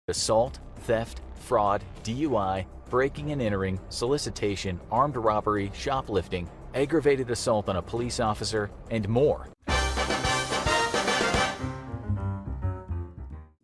assault, theft, fraud, DUI, breaking and entering, solicitation, armed robbery, shoplifting, aggravated assault on a police officer, and more.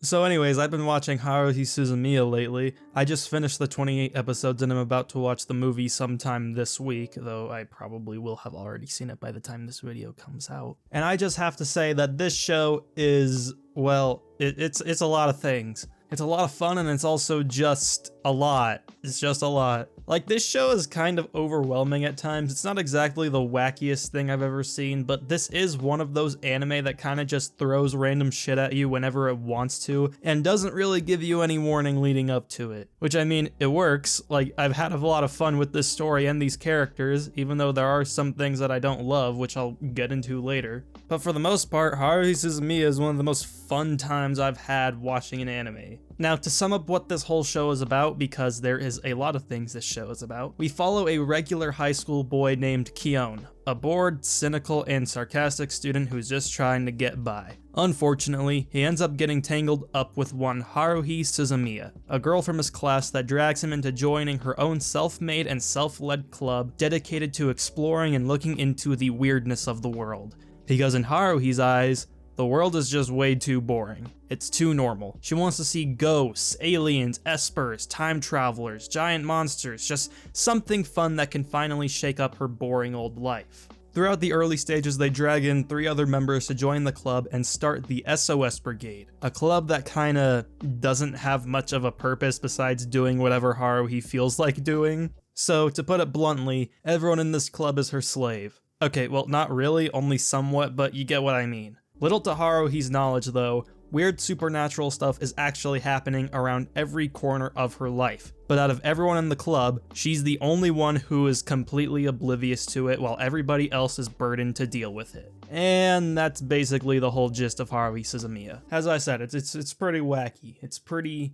So anyways, I've been watching Haruhi Suzumiya lately. I just finished the 28 episodes and I'm about to watch the movie sometime this week, though I probably will have already seen it by the time this video comes out. And I just have to say that this show is, well, it's a lot of things. It's a lot of fun and it's also just a lot. It's just a lot. Like, this show is kind of overwhelming at times. It's not exactly the wackiest thing I've ever seen, but this is one of those anime that kind of just throws random shit at you whenever it wants to, and doesn't really give you any warning leading up to it. Which, I mean, it works. Like, I've had a lot of fun with this story and these characters, even though there are some things that I don't love, which I'll get into later. But for the most part, Haruhi Suzumiya is one of the most fun times I've had watching an anime. Now, to sum up what this whole show is about, because there is a lot of things this show is about, we follow a regular high school boy named Kyon, a bored, cynical, and sarcastic student who's just trying to get by. Unfortunately, he ends up getting tangled up with one Haruhi Suzumiya, a girl from his class that drags him into joining her own self-made and self-led club dedicated to exploring and looking into the weirdness of the world. Because in Haruhi's eyes, the world is just way too boring. It's too normal. She wants to see ghosts, aliens, espers, time travelers, giant monsters, just something fun that can finally shake up her boring old life. Throughout the early stages, they drag in 3 other members to join the club and start the SOS Brigade, a club that kinda doesn't have much of a purpose besides doing whatever Haruhi feels like doing. So, to put it bluntly, everyone in this club is her slave. Okay, well, not really, only somewhat, but you get what I mean. Little to Haruhi's knowledge though, weird supernatural stuff is actually happening around every corner of her life. But out of everyone in the club, she's the only one who is completely oblivious to it while everybody else is burdened to deal with it. And that's basically the whole gist of Haruhi Suzumiya. As I said, it's pretty wacky. It's pretty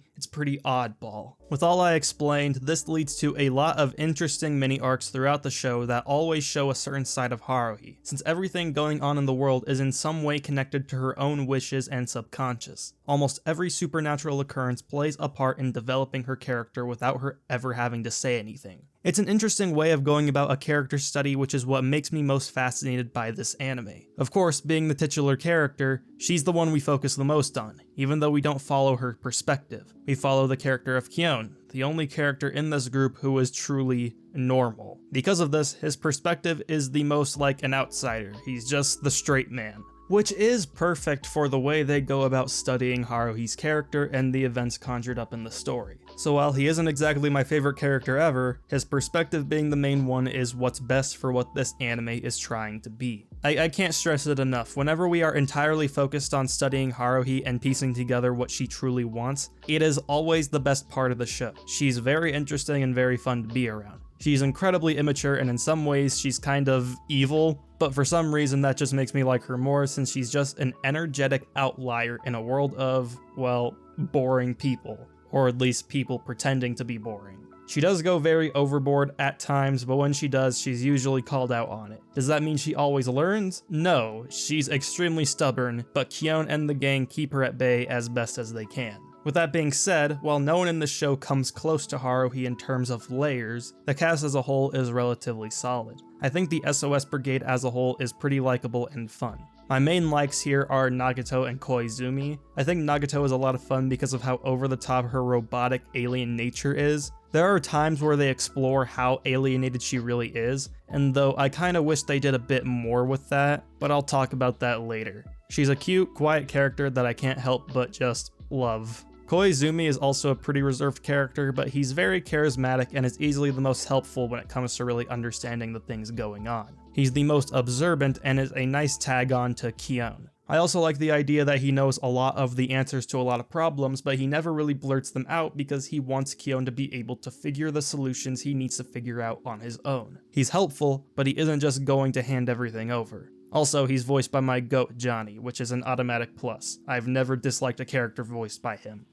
oddball. With all I explained, this leads to a lot of interesting mini arcs throughout the show that always show a certain side of Haruhi, since everything going on in the world is in some way connected to her own wishes and subconscious. Almost every supernatural occurrence plays a part in developing her character without her ever having to say anything. It's an interesting way of going about a character study, which is what makes me most fascinated by this anime. Of course, being the titular character, she's the one we focus the most on, even though we don't follow her perspective. We follow the character of Kyon, the only character in this group who is truly normal. Because of this, his perspective is the most like an outsider. He's just the straight man. Which is perfect for the way they go about studying Haruhi's character and the events conjured up in the story. So while he isn't exactly my favorite character ever, his perspective being the main one is what's best for what this anime is trying to be. I can't stress it enough, whenever we are entirely focused on studying Haruhi and piecing together what she truly wants, it is always the best part of the show. She's very interesting and very fun to be around. She's incredibly immature and in some ways she's kind of evil, but for some reason that just makes me like her more since she's just an energetic outlier in a world of, well, boring people. Or at least people pretending to be boring. She does go very overboard at times, but when she does, she's usually called out on it. Does that mean she always learns? No, she's extremely stubborn, but Kyon and the gang keep her at bay as best as they can. With that being said, while no one in this show comes close to Haruhi in terms of layers, the cast as a whole is relatively solid. I think the SOS Brigade as a whole is pretty likable and fun. My main likes here are Nagato and Koizumi. I think Nagato is a lot of fun because of how over the top her robotic alien nature is. There are times where they explore how alienated she really is, and though I kinda wish they did a bit more with that, but I'll talk about that later. She's a cute, quiet character that I can't help but just love. Koizumi is also a pretty reserved character, but he's very charismatic and is easily the most helpful when it comes to really understanding the things going on. He's the most observant and is a nice tag on to Kyon. I also like the idea that he knows a lot of the answers to a lot of problems, but he never really blurts them out because he wants Kyon to be able to figure the solutions he needs to figure out on his own. He's helpful, but he isn't just going to hand everything over. Also, he's voiced by my goat Johnny, which is an automatic plus. I've never disliked a character voiced by him.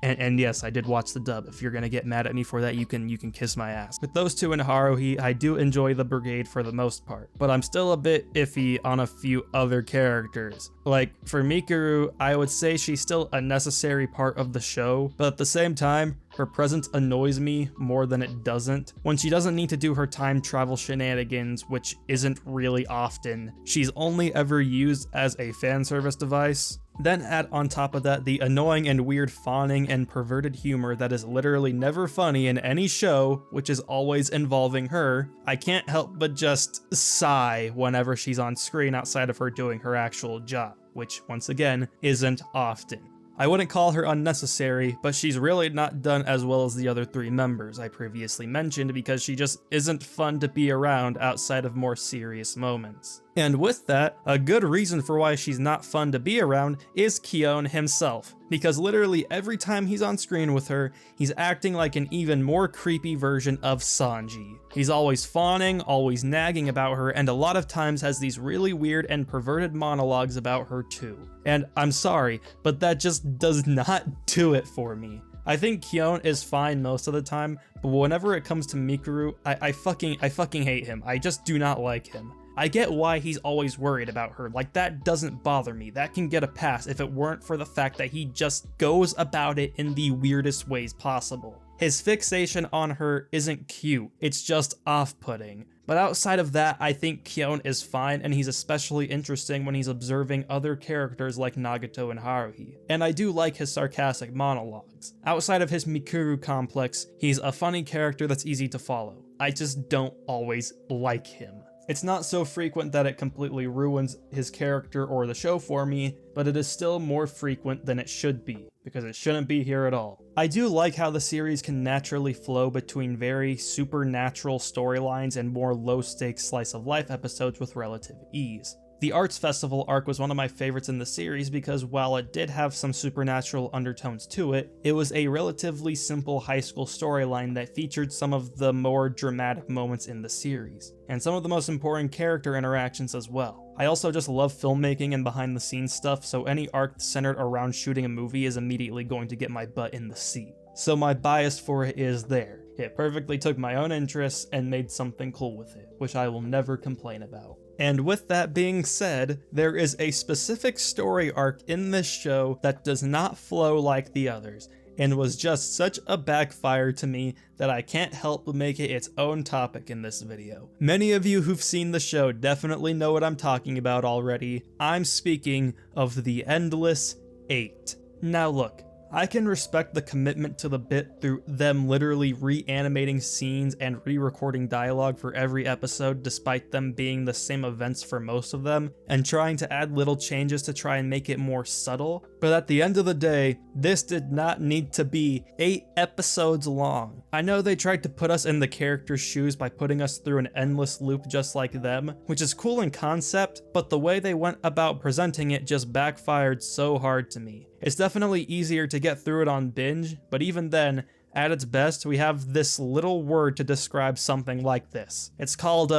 And yes, I did watch the dub. If you're gonna get mad at me for that, you can kiss my ass. With those two and Haruhi, I do enjoy the Brigade for the most part, but I'm still a bit iffy on a few other characters. Like, for Mikuru, I would say she's still a necessary part of the show, but at the same time, her presence annoys me more than it doesn't. When she doesn't need to do her time travel shenanigans, which isn't really often, she's only ever used as a fan service device. Then add on top of that the annoying and weird fawning and perverted humor that is literally never funny in any show, which is always involving her. I can't help but just sigh whenever she's on screen outside of her doing her actual job, which once again isn't often. I wouldn't call her unnecessary, but she's really not done as well as the other three members I previously mentioned because she just isn't fun to be around outside of more serious moments. And with that, a good reason for why she's not fun to be around is Kyon himself, because literally every time he's on screen with her, he's acting like an even more creepy version of Sanji. He's always fawning, always nagging about her, and a lot of times has these really weird and perverted monologues about her too. And I'm sorry, but that just does not do it for me. I think Kyon is fine most of the time, but whenever it comes to Mikuru, I fucking hate him. I just do not like him. I get why he's always worried about her, like that doesn't bother me, that can get a pass if it weren't for the fact that he just goes about it in the weirdest ways possible. His fixation on her isn't cute, it's just off-putting. But outside of that, I think Kyon is fine, and he's especially interesting when he's observing other characters like Nagato and Haruhi. And I do like his sarcastic monologues. Outside of his Mikuru complex, he's a funny character that's easy to follow. I just don't always like him. It's not so frequent that it completely ruins his character or the show for me, but it is still more frequent than it should be, because it shouldn't be here at all. I do like how the series can naturally flow between very supernatural storylines and more low-stakes slice-of-life episodes with relative ease. The Arts Festival arc was one of my favorites in the series because while it did have some supernatural undertones to it, it was a relatively simple high school storyline that featured some of the more dramatic moments in the series, and some of the most important character interactions as well. I also just love filmmaking and behind the scenes stuff, so any arc centered around shooting a movie is immediately going to get my butt in the seat. So my bias for it is there. It perfectly took my own interests and made something cool with it, which I will never complain about. And with that being said, there is a specific story arc in this show that does not flow like the others, and was just such a backfire to me that I can't help but make it its own topic in this video. Many of you who've seen the show definitely know what I'm talking about already. I'm speaking of the Endless 8. Now look, I can respect the commitment to the bit through them literally reanimating scenes and re-recording dialogue for every episode despite them being the same events for most of them, and trying to add little changes to try and make it more subtle, but at the end of the day, this did not need to be 8 episodes long. I know they tried to put us in the characters' shoes by putting us through an endless loop just like them, which is cool in concept, but the way they went about presenting it just backfired so hard to me. It's definitely easier to get through it on binge, but even then, at its best, we have this little word to describe something like this. It's called,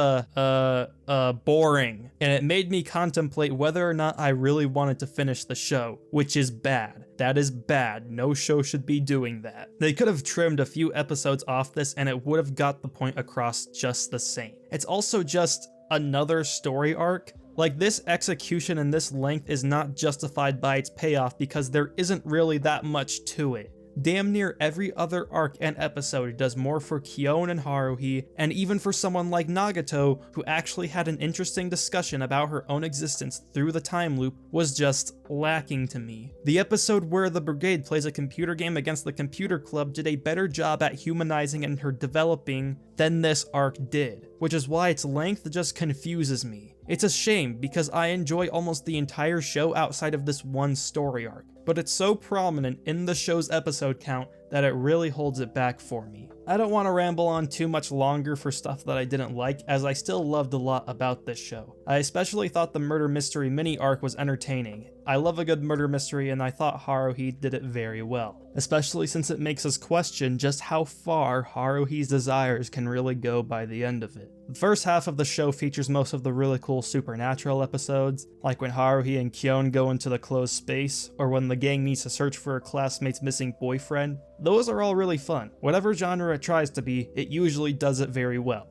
boring, and it made me contemplate whether or not I really wanted to finish the show, which is bad. That is bad. No show should be doing that. They could have trimmed a few episodes off this and it would have got the point across just the same. It's also just another story arc. Like, this execution and this length is not justified by its payoff because there isn't really that much to it. Damn near every other arc and episode does more for Kyon and Haruhi, and even for someone like Nagato, who actually had an interesting discussion about her own existence through the time loop, was just lacking to me. The episode where the Brigade plays a computer game against the computer club did a better job at humanizing and her developing than this arc did, which is why its length just confuses me. It's a shame because I enjoy almost the entire show outside of this one story arc, but it's so prominent in the show's episode count that it really holds it back for me. I don't want to ramble on too much longer for stuff that I didn't like, as I still loved a lot about this show. I especially thought the murder mystery mini arc was entertaining. I love a good murder mystery and I thought Haruhi did it very well, especially since it makes us question just how far Haruhi's desires can really go by the end of it. The first half of the show features most of the really cool supernatural episodes, like when Haruhi and Kyon go into the closed space, or when the gang needs to search for a classmate's missing boyfriend. Those are all really fun. Whatever genre it tries to be, it usually does it very well,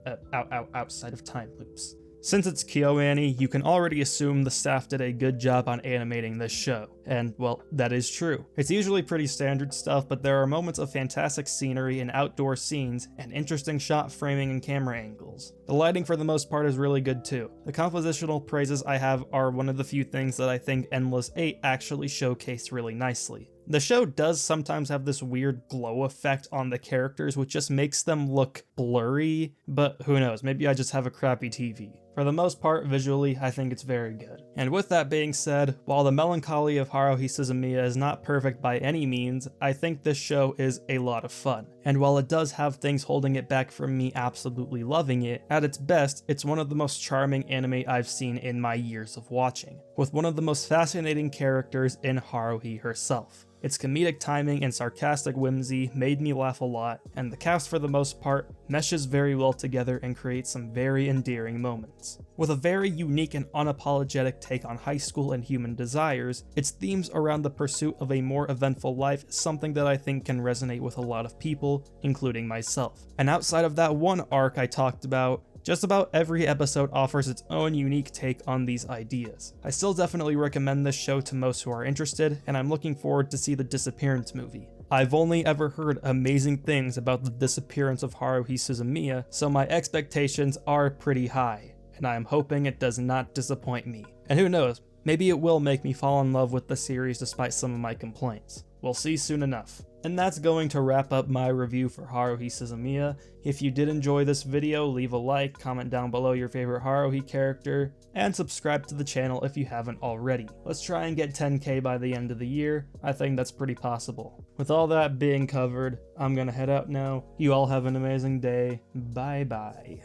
outside of time loops. Since it's KyoAni, you can already assume the staff did a good job on animating this show. And, well, that is true. It's usually pretty standard stuff, but there are moments of fantastic scenery and outdoor scenes, and interesting shot framing and camera angles. The lighting for the most part is really good too. The compositional praises I have are one of the few things that I think Endless 8 actually showcased really nicely. The show does sometimes have this weird glow effect on the characters, which just makes them look blurry, but who knows, maybe I just have a crappy TV. For the most part, visually, I think it's very good. And with that being said, while the melancholy of Haruhi Suzumiya is not perfect by any means, I think this show is a lot of fun. And while it does have things holding it back from me absolutely loving it, at its best, it's one of the most charming anime I've seen in my years of watching, with one of the most fascinating characters in Haruhi herself. Its comedic timing and sarcastic whimsy made me laugh a lot, and the cast for the most part meshes very well together and creates some very endearing moments. With a very unique and unapologetic take on high school and human desires, its themes around the pursuit of a more eventful life is something that I think can resonate with a lot of people, including myself. And outside of that one arc I talked about, just about every episode offers its own unique take on these ideas. I still definitely recommend this show to most who are interested, and I'm looking forward to see the Disappearance movie. I've only ever heard amazing things about the disappearance of Haruhi Suzumiya, so my expectations are pretty high, and I am hoping it does not disappoint me. And who knows, maybe it will make me fall in love with the series despite some of my complaints. We'll see soon enough. And that's going to wrap up my review for Haruhi Suzumiya. If you did enjoy this video, leave a like, comment down below your favorite Haruhi character, and subscribe to the channel if you haven't already. Let's try and get 10k by the end of the year. I think that's pretty possible. With all that being covered, I'm gonna head out now. You all have an amazing day. Bye bye.